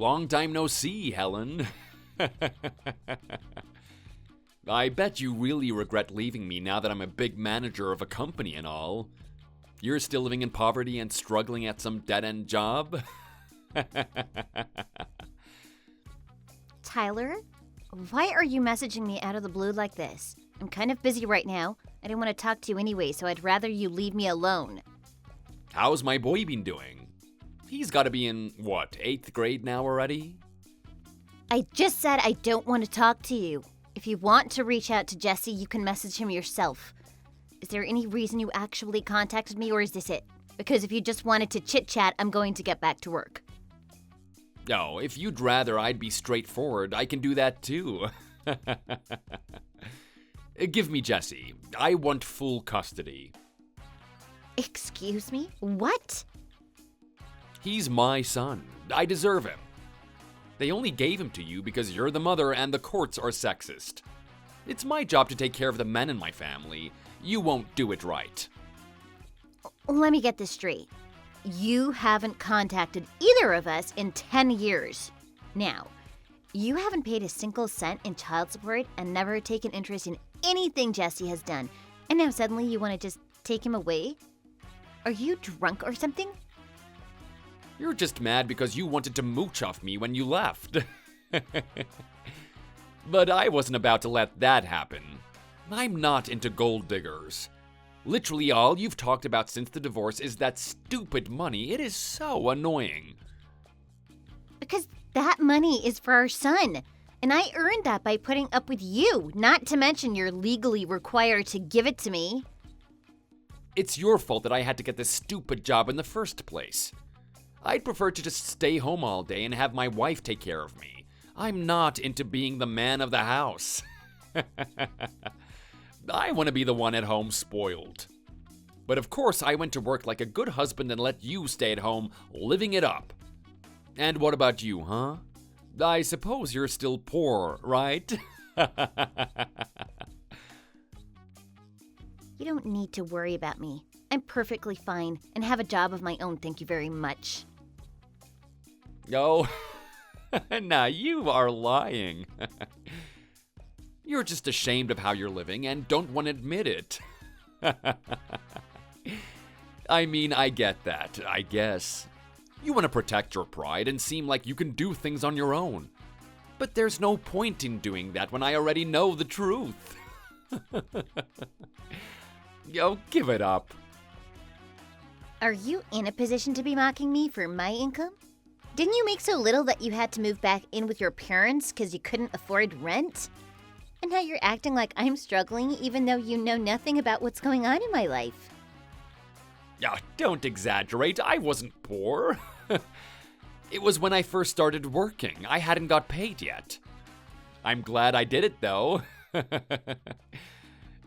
long time no see, Helen. I bet you really regret leaving me now that I'm a big manager of a company and all. You're still living in poverty and struggling at some dead-end job? Tyler, why are you messaging me out of the blue like this? I'm kind of busy right now. I didn't want to talk to you anyway, so I'd rather you leave me alone. How's my boy been doing? He's got to be in, 8th grade now already? I just said I don't want to talk to you. If you want to reach out to Jesse, you can message him yourself. Is there any reason you actually contacted me, or is this it? Because if you just wanted to chit-chat, I'm going to get back to work. No, if you'd rather I'd be straightforward, I can do that too. Give me Jesse. I want full custody. Excuse me? What? He's my son. I deserve him. They only gave him to you because you're the mother and the courts are sexist. It's my job to take care of the men in my family. You won't do it right. Let me get this straight. You haven't contacted either of us in 10 years. Now, you haven't paid a single cent in child support and never taken interest in anything Jesse has done. And now suddenly you want to just take him away? Are you drunk or something? You're just mad because you wanted to mooch off me when you left. But I wasn't about to let that happen. I'm not into gold diggers. Literally all you've talked about since the divorce is that stupid money. It is so annoying. Because that money is for our son. And I earned that by putting up with you, not to mention you're legally required to give it to me. It's your fault that I had to get this stupid job in the first place. I'd prefer to just stay home all day and have my wife take care of me. I'm not into being the man of the house. I want to be the one at home spoiled. But of course, I went to work like a good husband and let you stay at home living it up. And what about you, huh? I suppose you're still poor, right? You don't need to worry about me. I'm perfectly fine and have a job of my own, thank you very much. Oh, nah, you are lying. You're just ashamed of how you're living and don't want to admit it. I mean, I get that, I guess. You want to protect your pride and seem like you can do things on your own. But there's no point in doing that when I already know the truth. Yo, give it up. Are you in a position to be mocking me for my income? Didn't you make so little that you had to move back in with your parents because you couldn't afford rent? And now you're acting like I'm struggling even though you know nothing about what's going on in my life. Yeah, don't exaggerate. I wasn't poor. It was when I first started working. I hadn't got paid yet. I'm glad I did it, though.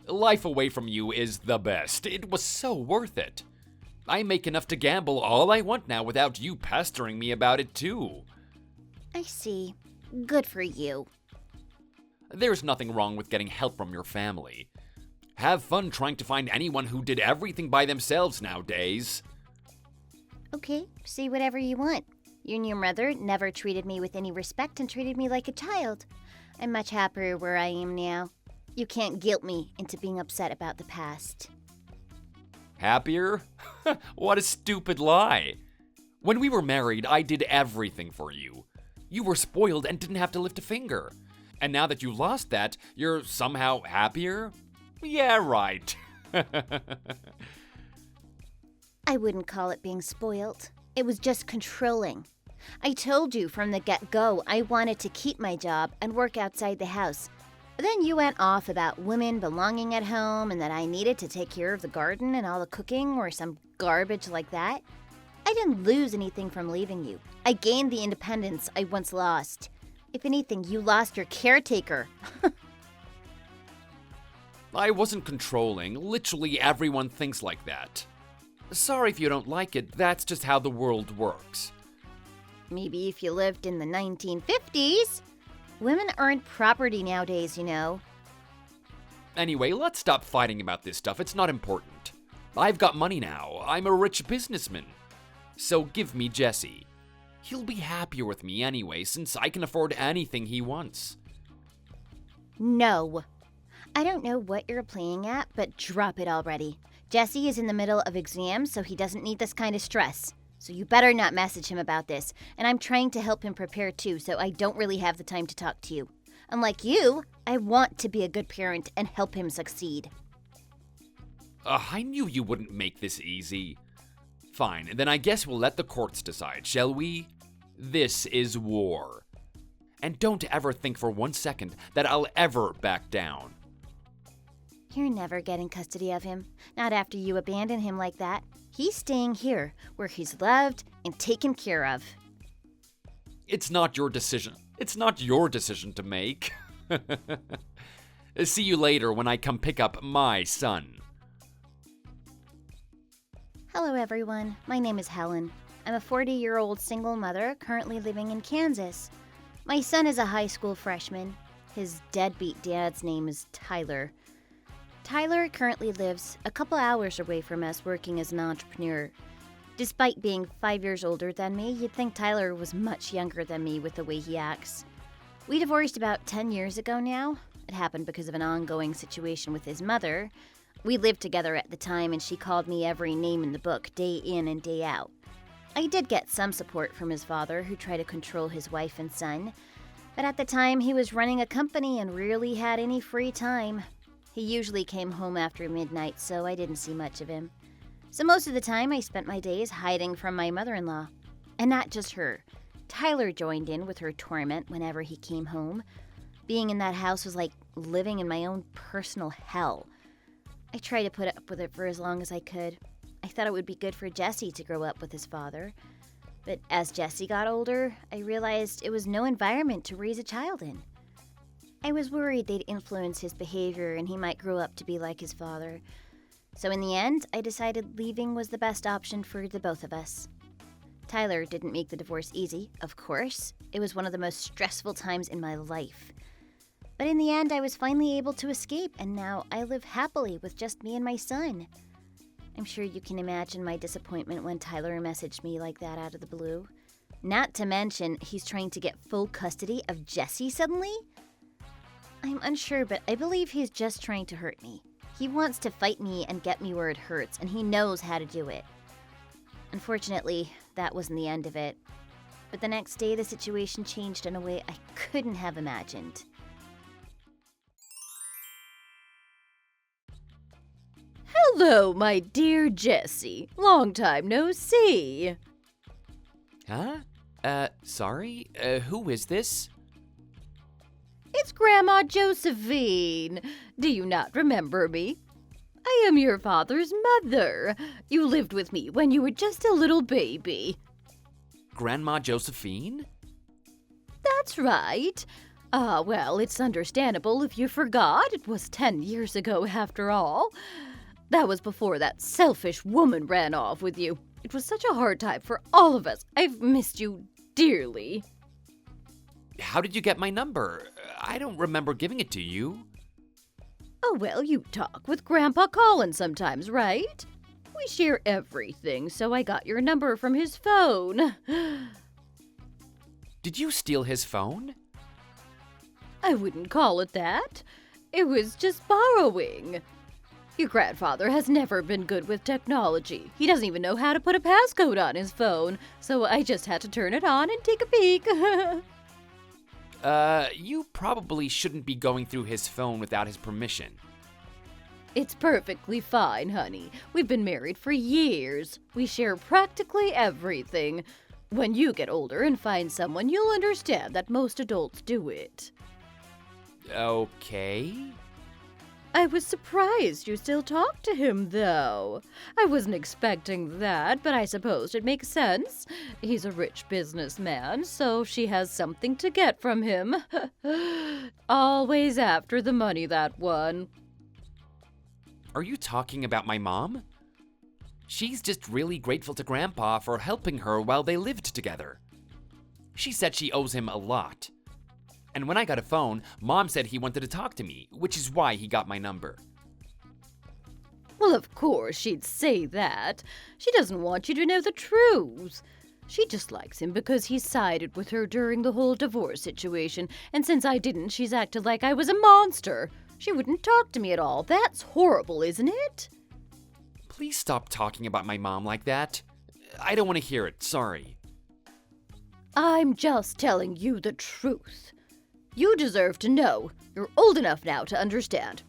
Life away from you is the best. It was so worth it. I make enough to gamble all I want now without you pestering me about it, too. I see. Good for you. There's nothing wrong with getting help from your family. Have fun trying to find anyone who did everything by themselves nowadays. Okay, say whatever you want. You and your mother never treated me with any respect and treated me like a child. I'm much happier where I am now. You can't guilt me into being upset about the past. Happier? What a stupid lie. When we were married, I did everything for you. You were spoiled and didn't have to lift a finger. And now that you lost that, you're somehow happier? Yeah, right. I wouldn't call it being spoiled. It was just controlling. I told you from the get-go I wanted to keep my job and work outside the house. Then you went off about women belonging at home and that I needed to take care of the garden and all the cooking or some garbage like that. I didn't lose anything from leaving you. I gained the independence I once lost. If anything, you lost your caretaker. I wasn't controlling. Literally everyone thinks like that. Sorry if you don't like it, that's just how the world works. Maybe if you lived in the 1950s. Women aren't property nowadays, you know. Anyway, let's stop fighting about this stuff. It's not important. I've got money now. I'm a rich businessman. So give me Jesse. He'll be happier with me anyway, since I can afford anything he wants. No. I don't know what you're playing at, but drop it already. Jesse is in the middle of exams, so he doesn't need this kind of stress. So you better not message him about this. And I'm trying to help him prepare too, so I don't really have the time to talk to you. Unlike you, I want to be a good parent and help him succeed. I knew you wouldn't make this easy. Fine, then I guess we'll let the courts decide, shall we? This is war. And don't ever think for 1 second that I'll ever back down. You're never getting custody of him. Not after you abandon him like that. He's staying here, where he's loved and taken care of. It's not your decision. It's not your decision to make. See you later when I come pick up my son. Hello, everyone. My name is Helen. I'm a 40-year-old single mother currently living in Kansas. My son is a high school freshman. His deadbeat dad's name is Tyler. Tyler currently lives a couple hours away from us working as an entrepreneur. Despite being 5 years older than me, you'd think Tyler was much younger than me with the way he acts. We divorced about 10 years ago now. It happened because of an ongoing situation with his mother. We lived together at the time, and she called me every name in the book, day in and day out. I did get some support from his father, who tried to control his wife and son. But at the time, he was running a company and rarely had any free time. He usually came home after midnight, so I didn't see much of him. So most of the time, I spent my days hiding from my mother-in-law. And not just her. Tyler joined in with her torment whenever he came home. Being in that house was like living in my own personal hell. I tried to put up with it for as long as I could. I thought it would be good for Jesse to grow up with his father. But as Jesse got older, I realized it was no environment to raise a child in. I was worried they'd influence his behavior and he might grow up to be like his father. So in the end, I decided leaving was the best option for the both of us. Tyler didn't make the divorce easy, of course. It was one of the most stressful times in my life. But in the end, I was finally able to escape, and now I live happily with just me and my son. I'm sure you can imagine my disappointment when Tyler messaged me like that out of the blue. Not to mention, he's trying to get full custody of Jesse suddenly? I'm unsure, but I believe he's just trying to hurt me. He wants to fight me and get me where it hurts, and he knows how to do it. Unfortunately, that wasn't the end of it. But the next day, the situation changed in a way I couldn't have imagined. Hello, my dear Jessie. Long time no see. Huh? Sorry? Who is this? It's Grandma Josephine. Do you not remember me? I am your father's mother. You lived with me when you were just a little baby. Grandma Josephine? That's right. Well, it's understandable if you forgot. It was 10 years ago, after all. That was before that selfish woman ran off with you. It was such a hard time for all of us. I've missed you dearly. How did you get my number? I don't remember giving it to you. Oh, well, you talk with Grandpa Colin sometimes, right? We share everything, so I got your number from his phone. Did you steal his phone? I wouldn't call it that. It was just borrowing. Your grandfather has never been good with technology. He doesn't even know how to put a passcode on his phone, so I just had to turn it on and take a peek. You probably shouldn't be going through his phone without his permission. It's perfectly fine, honey. We've been married for years. We share practically everything. When you get older and find someone, you'll understand that most adults do it. Okay. I was surprised you still talk to him, though. I wasn't expecting that, but I suppose it makes sense. He's a rich businessman, so she has something to get from him. Always after the money, that one. Are you talking about my mom? She's just really grateful to Grandpa for helping her while they lived together. She said she owes him a lot. And when I got a phone, Mom said he wanted to talk to me, which is why he got my number. Well, of course she'd say that. She doesn't want you to know the truth. She just likes him because he sided with her during the whole divorce situation, and since I didn't, she's acted like I was a monster. She wouldn't talk to me at all. That's horrible, isn't it? Please stop talking about my mom like that. I don't want to hear it, sorry. I'm just telling you the truth. You deserve to know. You're old enough now to understand.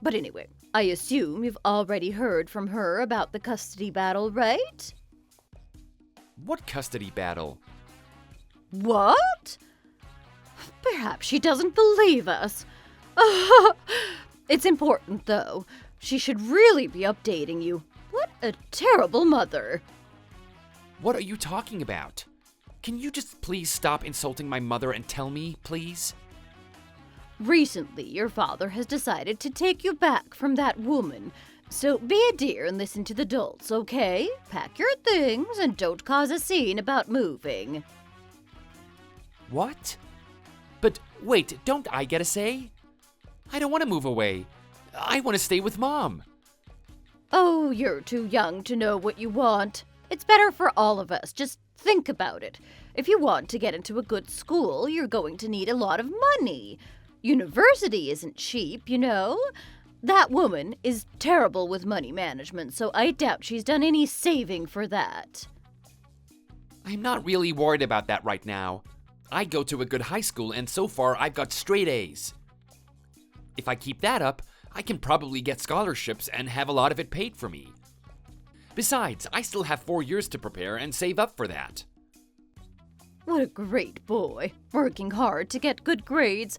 But anyway, I assume you've already heard from her about the custody battle, right? What custody battle? What? Perhaps she doesn't believe us. It's important, though. She should really be updating you. What a terrible mother. What are you talking about? Can you just please stop insulting my mother and tell me, please? Recently, your father has decided to take you back from that woman. So be a dear and listen to the adults, okay? Pack your things and don't cause a scene about moving. What? But wait, don't I get a say? I don't want to move away. I want to stay with Mom. Oh, you're too young to know what you want. It's better for all of us. Just think about it. If you want to get into a good school, you're going to need a lot of money. University isn't cheap, you know. That woman is terrible with money management, so I doubt she's done any saving for that. I'm not really worried about that right now. I go to a good high school, and so far I've got straight A's. If I keep that up, I can probably get scholarships and have a lot of it paid for me. Besides, I still have 4 years to prepare and save up for that. What a great boy, working hard to get good grades.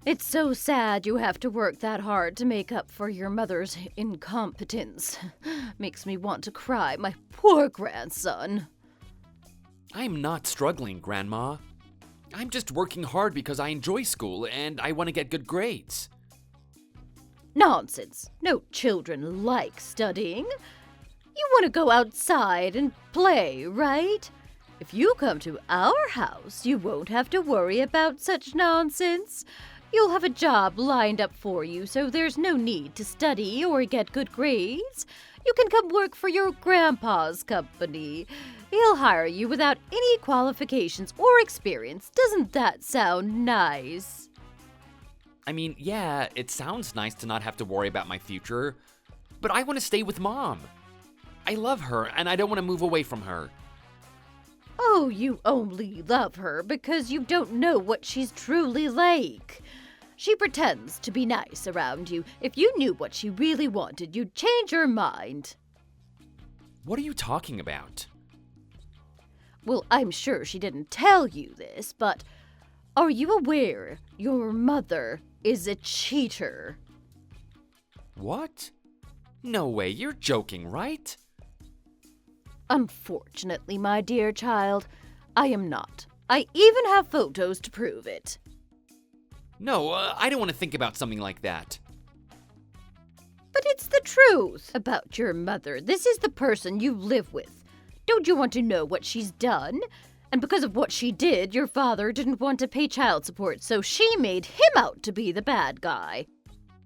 It's so sad you have to work that hard to make up for your mother's incompetence. Makes me want to cry, my poor grandson. I'm not struggling, Grandma. I'm just working hard because I enjoy school and I want to get good grades. Nonsense. No children like studying. You want to go outside and play, right? If you come to our house, you won't have to worry about such nonsense. You'll have a job lined up for you, so there's no need to study or get good grades. You can come work for your grandpa's company. He'll hire you without any qualifications or experience. Doesn't that sound nice? I mean, yeah, it sounds nice to not have to worry about my future, but I want to stay with Mom. I love her, and I don't want to move away from her. Oh, you only love her because you don't know what she's truly like. She pretends to be nice around you. If you knew what she really wanted, you'd change your mind. What are you talking about? Well, I'm sure she didn't tell you this, but are you aware your mother is a cheater? What? No way, you're joking, right? Unfortunately, my dear child, I am not. I even have photos to prove it. No, I don't want to think about something like that. But it's the truth about your mother. This is the person you live with. Don't you want to know what she's done? And because of what she did, your father didn't want to pay child support, so she made him out to be the bad guy.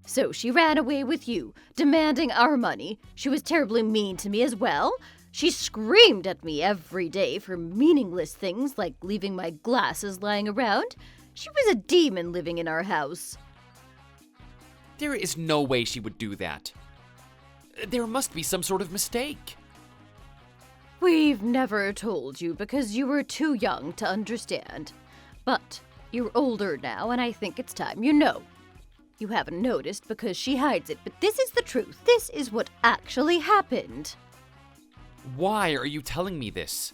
So she ran away with you, demanding our money. She was terribly mean to me as well. She screamed at me every day for meaningless things like leaving my glasses lying around. She was a demon living in our house. There is no way she would do that. There must be some sort of mistake. We've never told you because you were too young to understand. But you're older now, and I think it's time you know. You haven't noticed because she hides it, but this is the truth. This is what actually happened. Why are you telling me this?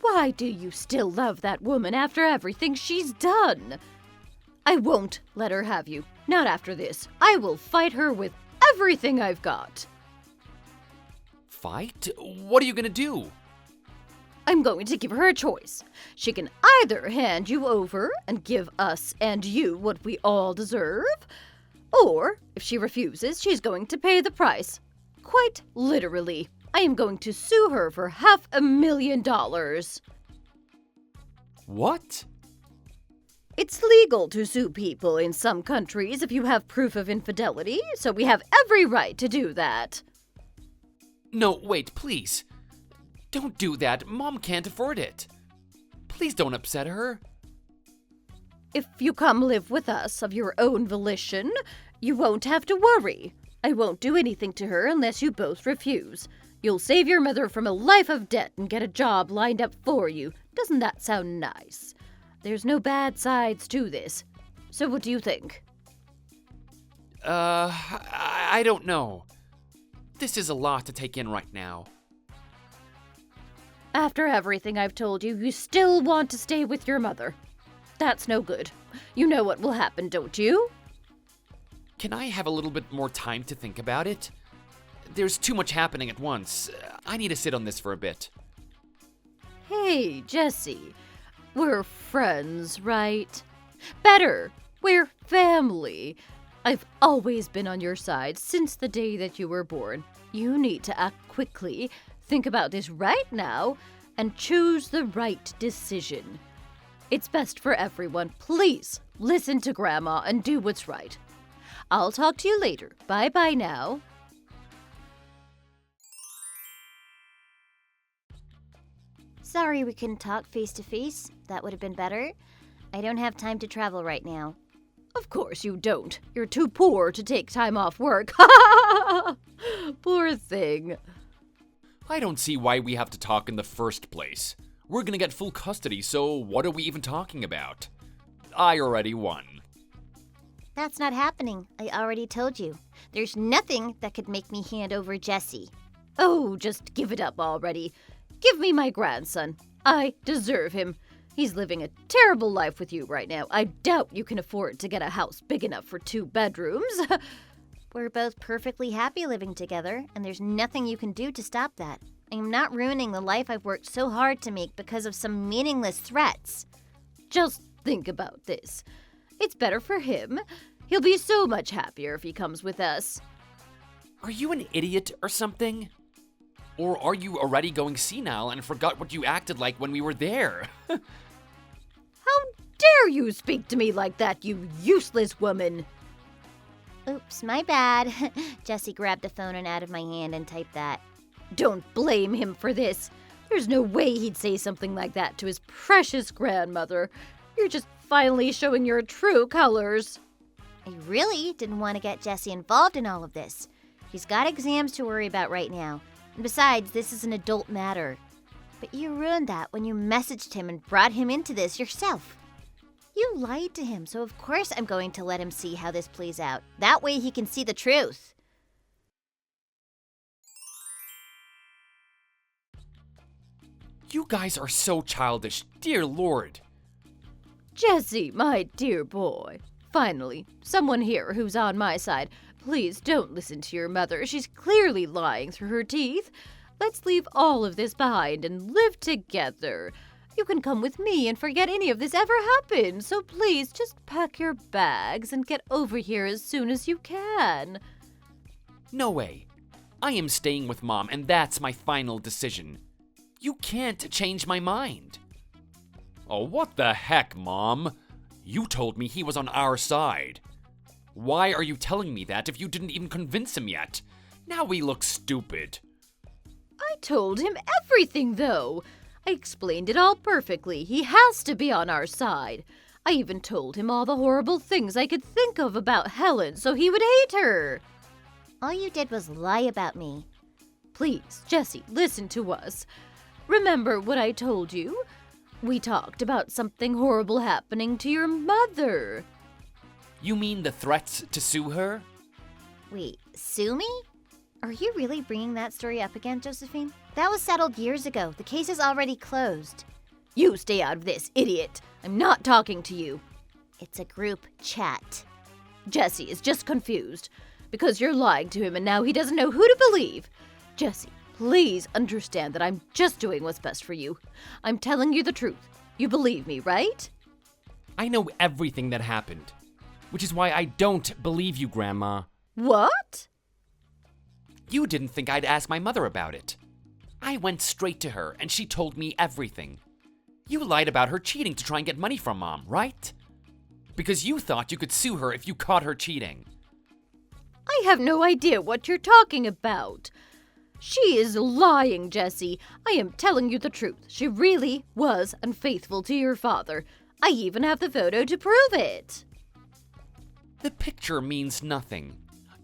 Why do you still love that woman after everything she's done? I won't let her have you. Not after this. I will fight her with everything I've got. Fight? What are you gonna do? I'm going to give her a choice. She can either hand you over and give us and you what we all deserve, or if she refuses, she's going to pay the price. Quite literally. I am going to sue her for $500,000. What? It's legal to sue people in some countries if you have proof of infidelity, so we have every right to do that. No, wait, please. Don't do that. Mom can't afford it. Please don't upset her. If you come live with us of your own volition, you won't have to worry. I won't do anything to her unless you both refuse. You'll save your mother from a life of debt and get a job lined up for you. Doesn't that sound nice? There's no bad sides to this. So what do you think? I don't know. This is a lot to take in right now. After everything I've told you, you still want to stay with your mother. That's no good. You know what will happen, don't you? Can I have a little bit more time to think about it? There's too much happening at once. I need to sit on this for a bit. Hey, Jesse. We're friends, right? Better. We're family. I've always been on your side since the day that you were born. You need to act quickly, think about this right now, and choose the right decision. It's best for everyone. Please, listen to Grandma and do what's right. I'll talk to you later. Bye-bye now. Sorry we couldn't talk face to face. That would have been better. I don't have time to travel right now. Of course you don't. You're too poor to take time off work. Poor thing. I don't see why we have to talk in the first place. We're gonna get full custody, so what are we even talking about? I already won. That's not happening. I already told you. There's nothing that could make me hand over Jesse. Oh, just give it up already. Give me my grandson. I deserve him. He's living a terrible life with you right now. I doubt you can afford to get a house big enough for 2 bedrooms. We're both perfectly happy living together, and there's nothing you can do to stop that. I'm not ruining the life I've worked so hard to make because of some meaningless threats. Just think about this. It's better for him. He'll be so much happier if he comes with us. Are you an idiot or something? Or are you already going senile and forgot what you acted like when we were there? How dare you speak to me like that, you useless woman? Oops, my bad. Jesse grabbed the phone and out of my hand and typed that. Don't blame him for this. There's no way he'd say something like that to his precious grandmother. You're just finally showing your true colors. I really didn't want to get Jesse involved in all of this. He's got exams to worry about right now. And besides, this is an adult matter. But you ruined that when you messaged him and brought him into this yourself. You lied to him, so of course I'm going to let him see how this plays out. That way he can see the truth. You guys are so childish, dear Lord. Jesse, my dear boy. Finally, someone here who's on my side. Please don't listen to your mother. She's clearly lying through her teeth. Let's leave all of this behind and live together. You can come with me and forget any of this ever happened. So please just pack your bags and get over here as soon as you can. No way. I am staying with Mom, and that's my final decision. You can't change my mind. Oh, what the heck, Mom? You told me he was on our side. Why are you telling me that if you didn't even convince him yet? Now we look stupid. I told him everything, though. I explained it all perfectly. He has to be on our side. I even told him all the horrible things I could think of about Helen so he would hate her. All you did was lie about me. Please, Jesse, listen to us. Remember what I told you? We talked about something horrible happening to your mother. You mean the threats to sue her? Wait, sue me? Are you really bringing that story up again, Josephine? That was settled years ago. The case is already closed. You stay out of this, idiot. I'm not talking to you. It's a group chat. Jesse is just confused because you're lying to him and now he doesn't know who to believe. Jesse, please understand that I'm just doing what's best for you. I'm telling you the truth. You believe me, right? I know everything that happened, which is why I don't believe you, Grandma. What? You didn't think I'd ask my mother about it. I went straight to her, and she told me everything. You lied about her cheating to try and get money from Mom, right? Because you thought you could sue her if you caught her cheating. I have no idea what you're talking about. She is lying, Jessie. I am telling you the truth. She really was unfaithful to your father. I even have the photo to prove it. The picture means nothing.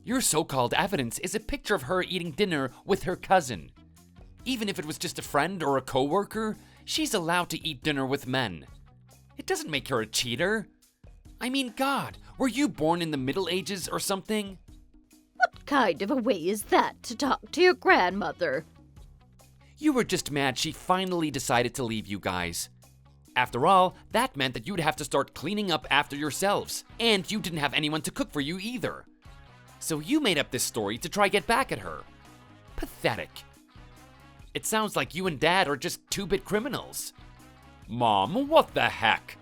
Your so-called evidence is a picture of her eating dinner with her cousin. Even if it was just a friend or a coworker, she's allowed to eat dinner with men. It doesn't make her a cheater. I mean, God, were you born in the Middle Ages or something? What kind of a way is that to talk to your grandmother? You were just mad she finally decided to leave you guys. After all, that meant that you'd have to start cleaning up after yourselves, and you didn't have anyone to cook for you either. So you made up this story to try get back at her. Pathetic. It sounds like you and Dad are just two-bit criminals. Mom, what the heck?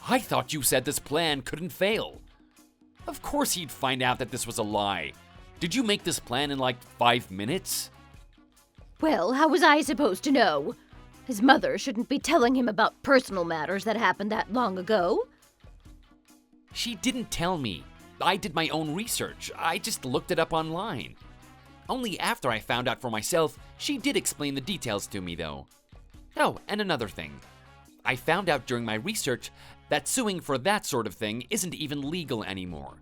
I thought you said this plan couldn't fail. Of course he'd find out that this was a lie. Did you make this plan in like 5 minutes? Well, how was I supposed to know? His mother shouldn't be telling him about personal matters that happened that long ago. She didn't tell me. I did my own research. I just looked it up online. Only after I found out for myself, she did explain the details to me though. Oh, and another thing. I found out during my research that suing for that sort of thing isn't even legal anymore.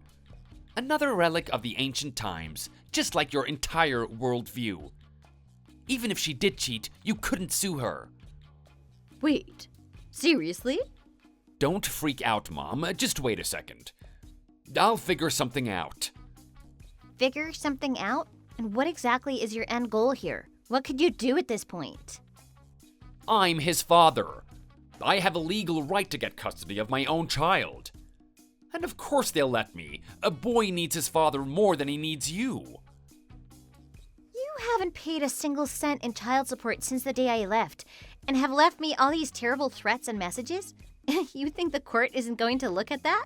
Another relic of the ancient times, just like your entire worldview. Even if she did cheat, you couldn't sue her. Wait, seriously? Don't freak out, Mom. Just wait a second. I'll figure something out. Figure something out? And what exactly is your end goal here? What could you do at this point? I'm his father. I have a legal right to get custody of my own child. And of course they'll let me. A boy needs his father more than he needs you. You haven't paid a single cent in child support since the day I left, and have left me all these terrible threats and messages? You think the court isn't going to look at that?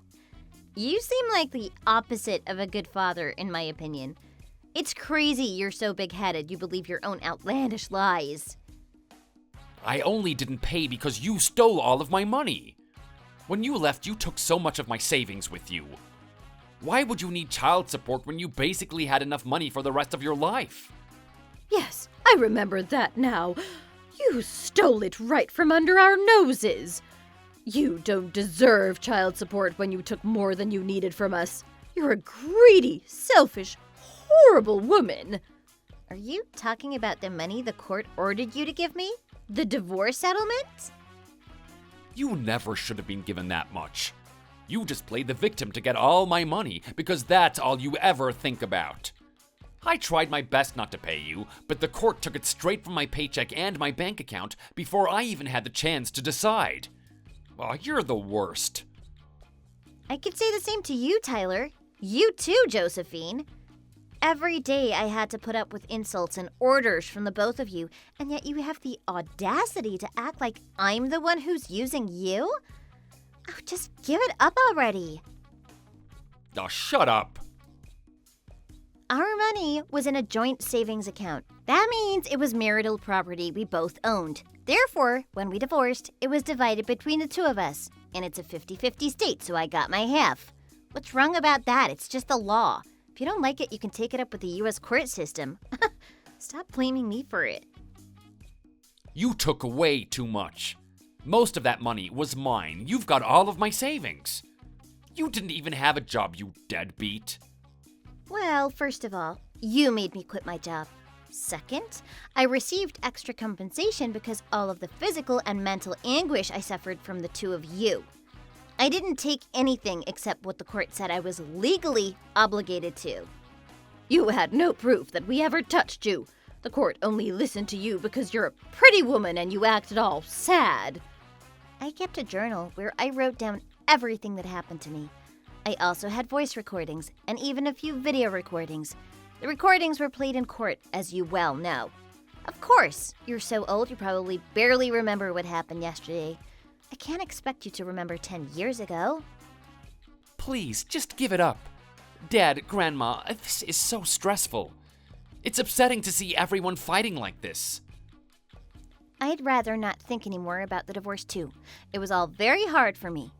You seem like the opposite of a good father, in my opinion. It's crazy you're so big-headed you believe your own outlandish lies. I only didn't pay because you stole all of my money. When you left, you took so much of my savings with you. Why would you need child support when you basically had enough money for the rest of your life? Yes, I remember that now. You stole it right from under our noses. You don't deserve child support when you took more than you needed from us. You're a greedy, selfish, horrible woman. Are you talking about the money the court ordered you to give me? The divorce settlement? You never should have been given that much. You just played the victim to get all my money because that's all you ever think about. I tried my best not to pay you, but the court took it straight from my paycheck and my bank account before I even had the chance to decide. Oh, you're the worst. I could say the same to you, Tyler. You too, Josephine. Every day I had to put up with insults and orders from the both of you, and yet you have the audacity to act like I'm the one who's using you? Oh, just give it up already. Oh, shut up. Our money was in a joint savings account. That means it was marital property we both owned. Therefore, when we divorced, it was divided between the two of us. And it's a 50-50 state, so I got my half. What's wrong about that? It's just the law. If you don't like it, you can take it up with the U.S. court system. Stop blaming me for it. You took way too much. Most of that money was mine. You've got all of my savings. You didn't even have a job, you deadbeat. Well, first of all, you made me quit my job. Second, I received extra compensation because all of the physical and mental anguish I suffered from the two of you. I didn't take anything except what the court said I was legally obligated to. You had no proof that we ever touched you. The court only listened to you because you're a pretty woman and you acted all sad. I kept a journal where I wrote down everything that happened to me. I also had voice recordings and even a few video recordings. The recordings were played in court, as you well know. Of course, you're so old you probably barely remember what happened yesterday. I can't expect you to remember 10 years ago. Please, just give it up. Dad, Grandma, this is so stressful. It's upsetting to see everyone fighting like this. I'd rather not think anymore about the divorce too. It was all very hard for me.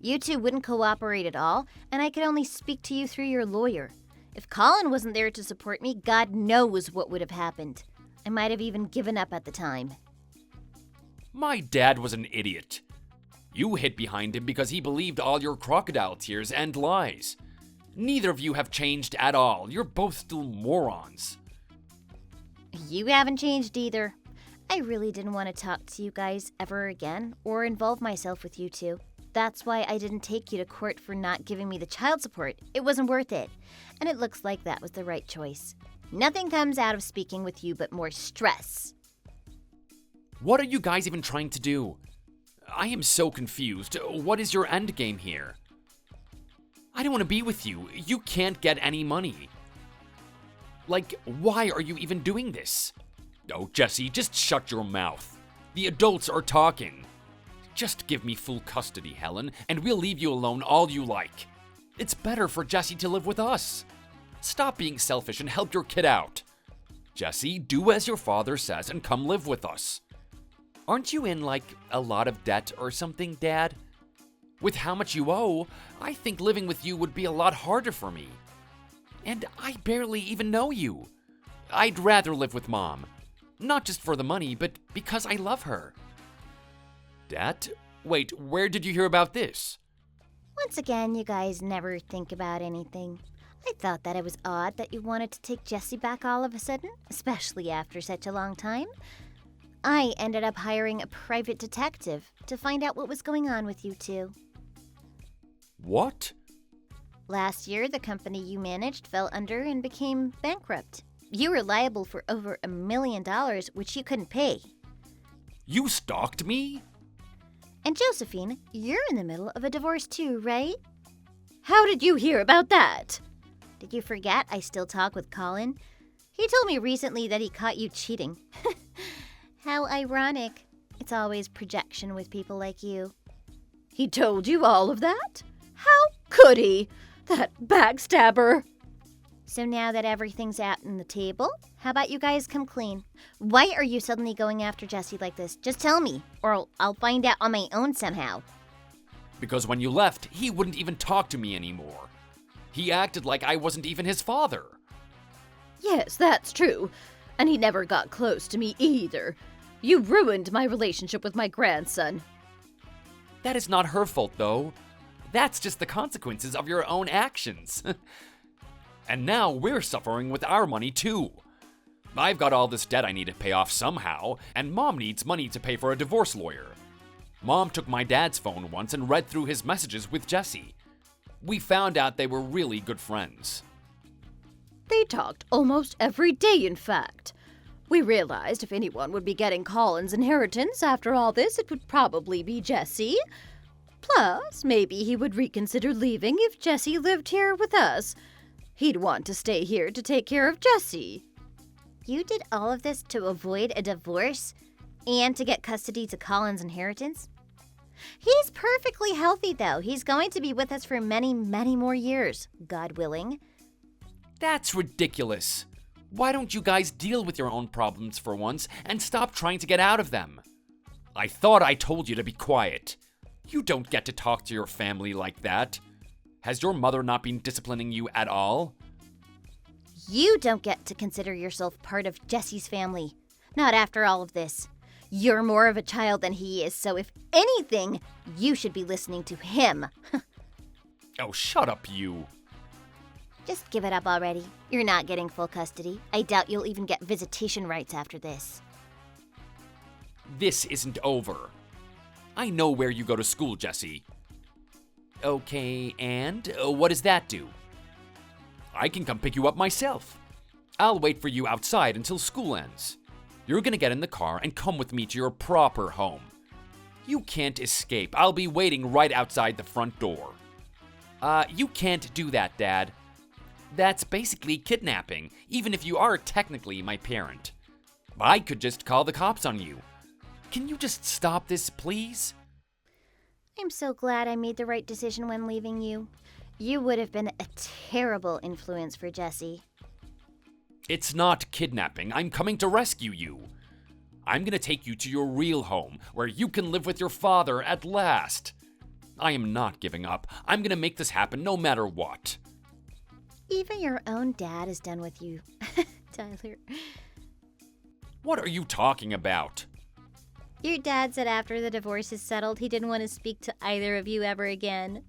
You two wouldn't cooperate at all, and I could only speak to you through your lawyer. If Colin wasn't there to support me, God knows what would have happened. I might have even given up at the time. My dad was an idiot. You hid behind him because he believed all your crocodile tears and lies. Neither of you have changed at all. You're both still morons. You haven't changed either. I really didn't want to talk to you guys ever again or involve myself with you two. That's why I didn't take you to court for not giving me the child support. It wasn't worth it. And it looks like that was the right choice. Nothing comes out of speaking with you but more stress. What are you guys even trying to do? I am so confused. What is your end game here? I don't want to be with you. You can't get any money. Like, why are you even doing this? Oh, Jesse, just shut your mouth. The adults are talking. Just give me full custody, Helen, and we'll leave you alone all you like. It's better for Jesse to live with us. Stop being selfish and help your kid out. Jesse, do as your father says and come live with us. Aren't you in, like, a lot of debt or something, Dad? With how much you owe, I think living with you would be a lot harder for me. And I barely even know you. I'd rather live with Mom. Not just for the money, but because I love her. Dad? Wait, where did you hear about this? Once again, you guys never think about anything. I thought that it was odd that you wanted to take Jesse back all of a sudden, especially after such a long time. I ended up hiring a private detective to find out what was going on with you two. What? Last year, the company you managed fell under and became bankrupt. You were liable for over $1 million, which you couldn't pay. You stalked me? And Josephine, you're in the middle of a divorce too, right? How did you hear about that? Did you forget I still talk with Colin? He told me recently that he caught you cheating. How ironic. It's always projection with people like you. He told you all of that? How could he? That backstabber. So now that everything's out on the table, how about you guys come clean? Why are you suddenly going after Jesse like this? Just tell me, or I'll find out on my own somehow. Because when you left, he wouldn't even talk to me anymore. He acted like I wasn't even his father. Yes, that's true. And he never got close to me either. You ruined my relationship with my grandson. That is not her fault, though. That's just the consequences of your own actions. And now we're suffering with our money, too. I've got all this debt I need to pay off somehow, and Mom needs money to pay for a divorce lawyer. Mom took my dad's phone once and read through his messages with Jesse. We found out they were really good friends. They talked almost every day, in fact. We realized if anyone would be getting Colin's inheritance after all this, it would probably be Jesse. Plus, maybe he would reconsider leaving if Jesse lived here with us. He'd want to stay here to take care of Jesse. You did all of this to avoid a divorce and to get custody to Colin's inheritance? He's perfectly healthy, though. He's going to be with us for many, many more years, God willing. That's ridiculous. Why don't you guys deal with your own problems for once and stop trying to get out of them? I thought I told you to be quiet. You don't get to talk to your family like that. Has your mother not been disciplining you at all? You don't get to consider yourself part of Jesse's family. Not after all of this. You're more of a child than he is, so if anything, you should be listening to him. Oh, shut up, you. Just give it up already. You're not getting full custody. I doubt you'll even get visitation rights after this. This isn't over. I know where you go to school, Jesse. Okay, and what does that do? I can come pick you up myself. I'll wait for you outside until school ends. You're gonna get in the car and come with me to your proper home. You can't escape. I'll be waiting right outside the front door. You can't do that, Dad. That's basically kidnapping, even if you are technically my parent. I could just call the cops on you. Can you just stop this, please? I'm so glad I made the right decision when leaving you. You would have been a terrible influence for Jesse. It's not kidnapping. I'm coming to rescue you. I'm gonna take you to your real home, where you can live with your father at last. I am not giving up. I'm gonna make this happen no matter what. Even your own dad is done with you, Tyler. What are you talking about? Your dad said after the divorce is settled, he didn't want to speak to either of you ever again.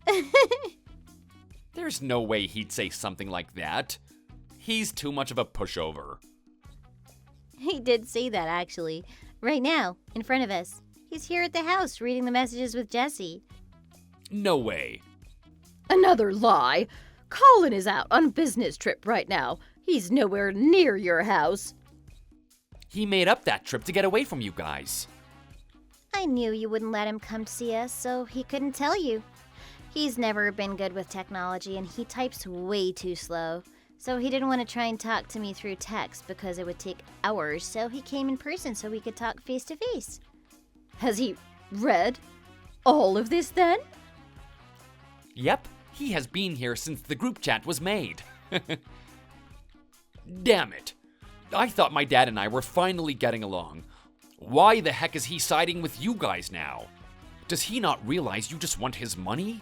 There's no way he'd say something like that. He's too much of a pushover. He did say that, actually. Right now, in front of us. He's here at the house reading the messages with Jesse. No way. Another lie. Colin is out on business trip right now. He's nowhere near your house. He made up that trip to get away from you guys. I knew you wouldn't let him come to see us, so he couldn't tell you. He's never been good with technology, and he types way too slow. So he didn't want to try and talk to me through text because it would take hours, so he came in person so we could talk face to face. Has he read all of this then? Yep, he has been here since the group chat was made. Damn it. I thought my dad and I were finally getting along. Why the heck is he siding with you guys now? Does he not realize you just want his money?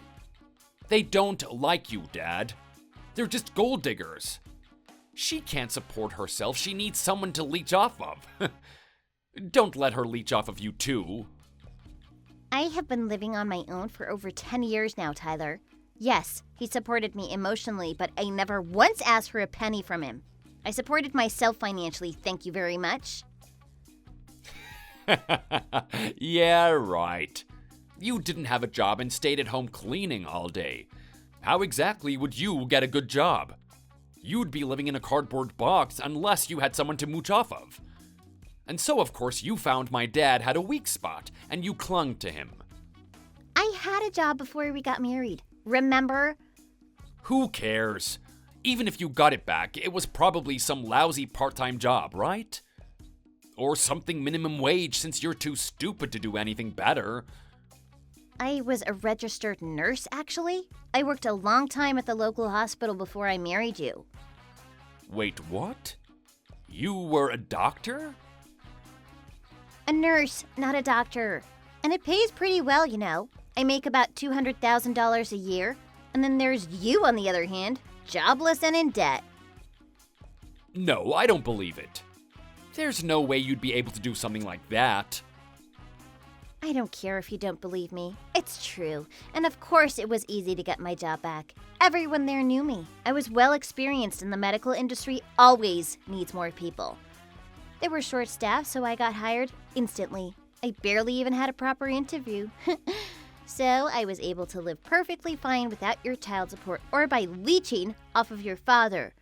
They don't like you, Dad. They're just gold diggers. She can't support herself. She needs someone to leech off of. Don't let her leech off of you, too. I have been living on my own for over 10 years now, Tyler. Yes, he supported me emotionally, but I never once asked for a penny from him. I supported myself financially, thank you very much. Yeah, right. You didn't have a job and stayed at home cleaning all day. How exactly would you get a good job? You'd be living in a cardboard box unless you had someone to mooch off of. And so, of course, you found my dad had a weak spot, and you clung to him. I had a job before we got married. Remember? Who cares? Even if you got it back, it was probably some lousy part-time job, right? Or something minimum wage since you're too stupid to do anything better. I was a registered nurse, actually. I worked a long time at the local hospital before I married you. Wait, what? You were a doctor? A nurse, not a doctor. And it pays pretty well, you know. I make about $200,000 a year. And then there's you, on the other hand, jobless and in debt. No, I don't believe it. There's no way you'd be able to do something like that. I don't care if you don't believe me. It's true. And of course it was easy to get my job back. Everyone there knew me. I was well experienced, and the medical industry always needs more people. They were short-staffed, so I got hired instantly. I barely even had a proper interview. So I was able to live perfectly fine without your child support or by leeching off of your father.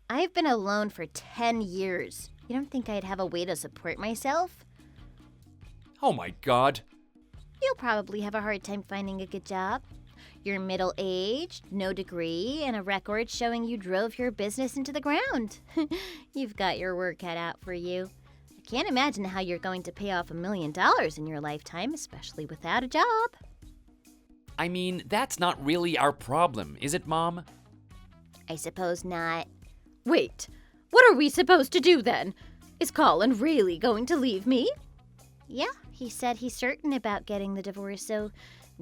I've been alone for 10 years. You don't think I'd have a way to support myself? Oh my god. You'll probably have a hard time finding a good job. You're middle-aged, no degree, and a record showing you drove your business into the ground. You've got your work cut out for you. I can't imagine how you're going to pay off $1 million in your lifetime, especially without a job. I mean, that's not really our problem, is it, Mom? I suppose not. Wait, what are we supposed to do then? Is Colin really going to leave me? Yeah, he said he's certain about getting the divorce, so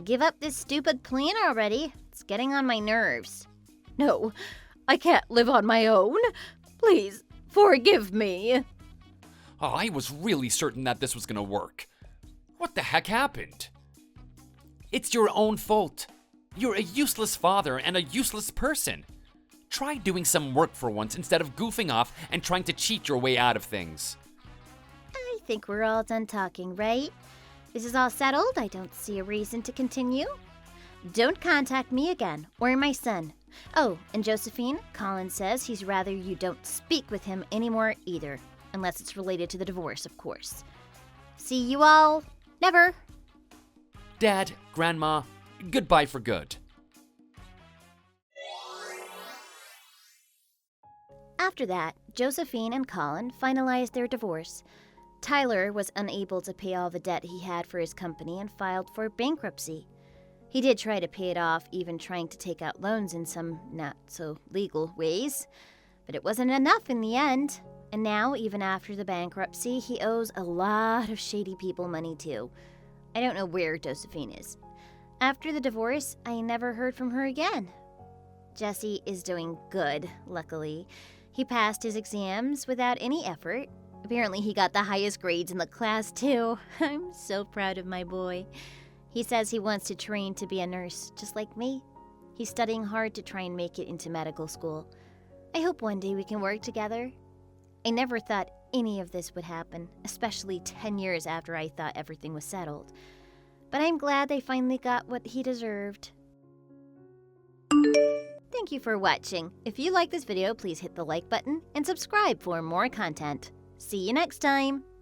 give up this stupid plan already. It's getting on my nerves. No, I can't live on my own. Please, forgive me. Oh, I was really certain that this was gonna work. What the heck happened? It's your own fault. You're a useless father and a useless person. Try doing some work for once instead of goofing off and trying to cheat your way out of things. I think we're all done talking, right? This is all settled. I don't see a reason to continue. Don't contact me again, or my son. Oh, and Josephine, Colin says he's rather you don't speak with him anymore either. Unless it's related to the divorce, of course. See you all never. Dad, Grandma, goodbye for good. After that, Josephine and Colin finalized their divorce. Tyler was unable to pay all the debt he had for his company and filed for bankruptcy. He did try to pay it off, even trying to take out loans in some not-so-legal ways. But it wasn't enough in the end. And now, even after the bankruptcy, he owes a lot of shady people money too. I don't know where Josephine is. After the divorce, I never heard from her again. Jesse is doing good, luckily. He passed his exams without any effort. Apparently he got the highest grades in the class, too. I'm so proud of my boy. He says he wants to train to be a nurse, just like me. He's studying hard to try and make it into medical school. I hope one day we can work together. I never thought any of this would happen, especially 10 years after I thought everything was settled. But I'm glad they finally got what he deserved. Thank you for watching. If you like this video, please hit the like button and subscribe for more content. See you next time!